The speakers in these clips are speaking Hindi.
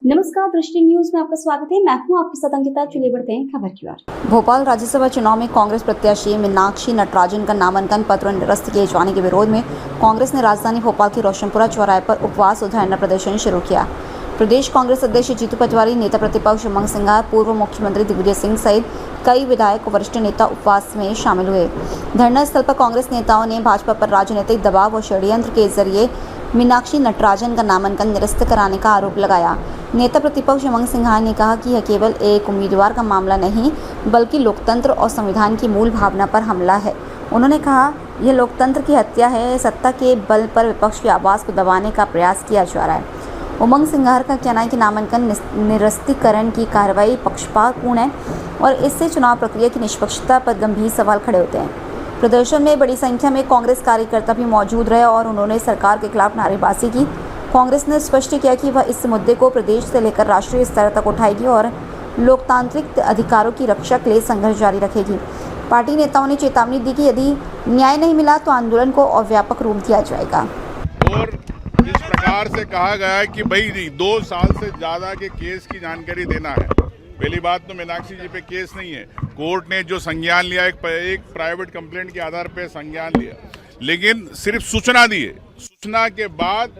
नमस्कार, दृष्टि न्यूज में आपका स्वागत है। मैं हूं आपके साथ अंकिता। चलिए बढ़ते हैं खबर की ओर। भोपाल राज्यसभा चुनाव में कांग्रेस प्रत्याशी मीनाक्षी नटराजन का नामांकन पत्र निरस्त किए जाने के विरोध में कांग्रेस ने राजधानी भोपाल के रोशनपुरा चौराहे पर उपवास और धरना प्रदर्शन शुरू किया। प्रदेश कांग्रेस अध्यक्ष जीतू पटवारी, नेता प्रतिपक्ष उमंग सिंघार, पूर्व मुख्यमंत्री दिग्विजय सिंह सहित कई विधायक और वरिष्ठ नेता उपवास में शामिल हुए। धरना स्थल पर कांग्रेस नेताओं ने भाजपा पर राजनीतिक दबाव और षड्यंत्र के जरिए मीनाक्षी नटराजन का नामांकन निरस्त कराने का आरोप लगाया। नेता प्रतिपक्ष उमंग सिंघार ने कहा कि यह केवल एक उम्मीदवार का मामला नहीं बल्कि लोकतंत्र और संविधान की मूल भावना पर हमला है। उन्होंने कहा, यह लोकतंत्र की हत्या है। सत्ता के बल पर विपक्ष की आवाज़ को दबाने का प्रयास किया जा रहा है। उमंग सिंघार का कहना है कि नामांकन निरस्तीकरण की कार्रवाई पक्षपातपूर्ण है और इससे चुनाव प्रक्रिया की निष्पक्षता पर गंभीर सवाल खड़े होते हैं। प्रदर्शन में बड़ी संख्या में कांग्रेस कार्यकर्ता भी मौजूद रहे और उन्होंने सरकार के खिलाफ नारेबाजी की। कांग्रेस ने स्पष्ट किया कि वह इस मुद्दे को प्रदेश से लेकर राष्ट्रीय स्तर तक उठाएगी और लोकतांत्रिक अधिकारों की रक्षा के लिए संघर्ष जारी रखेगी। पार्टी नेताओं ने चेतावनी दी कि यदि न्याय नहीं मिला तो आंदोलन को और व्यापक रूप दिया जाएगा। और जिस प्रकार से कहा गया है कि भाई 2 साल से ज़्यादा के केस की जानकारी देना है। पहली बात तो मीनाक्षी जी पे केस नहीं है। कोर्ट ने जो संज्ञान लिया एक प्राइवेट कंप्लेंट के आधार पर संज्ञान लिया, लेकिन सिर्फ सूचना दी है। सूचना के बाद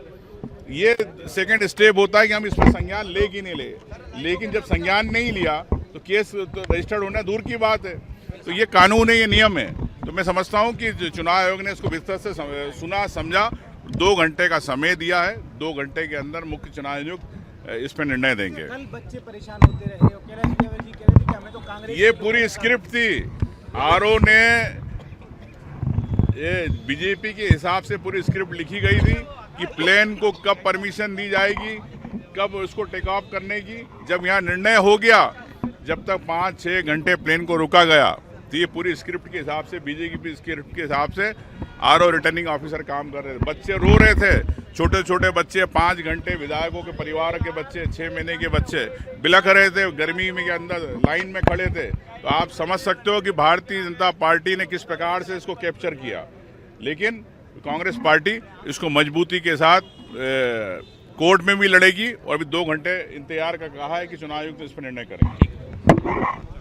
ये सेकंड स्टेप होता है कि हम इस पर संज्ञान ले कि नहीं ले। लेकिन जब संज्ञान नहीं लिया तो केस तो रजिस्टर्ड होना दूर की बात है। तो ये कानून है, ये नियम है। तो मैं समझता हूँ कि चुनाव आयोग ने इसको विस्तार से सुना समझा, 2 घंटे का समय दिया है। 2 घंटे के अंदर मुख्य चुनाव आयुक्त इस पर निर्णय देंगे। कल बच्चे परेशान होते रहे, कैलाश विजयवर्गीय जी कह रहे थे कि हमें तो कांग्रेस, ये पूरी स्क्रिप्ट थी। आरओ ने ये बीजेपी के हिसाब से पूरी स्क्रिप्ट लिखी गई थी कि प्लेन को कब परमिशन दी जाएगी, कब उसको टेक ऑफ करने की। जब यहाँ निर्णय हो गया, जब तक 5-6 घंटे प्लेन को रुका गया, तो ये पूरी स्क्रिप्ट के हिसाब से, बीजेपी स्क्रिप्ट के हिसाब से आरओ रिटर्निंग ऑफिसर काम कर रहे थे। बच्चे रो रहे थे, छोटे छोटे बच्चे, 5 घंटे विधायकों के परिवार के बच्चे, 6 महीने के बच्चे बिलख रहे थे, गर्मी में के अंदर लाइन में खड़े थे। तो आप समझ सकते हो कि भारतीय जनता पार्टी ने किस प्रकार से इसको कैप्चर किया। लेकिन कांग्रेस पार्टी इसको मजबूती के साथ कोर्ट में भी लड़ेगी और अभी 2 घंटे इंतजार का कहा है कि चुनाव आयोग इस पर निर्णय करेंगे।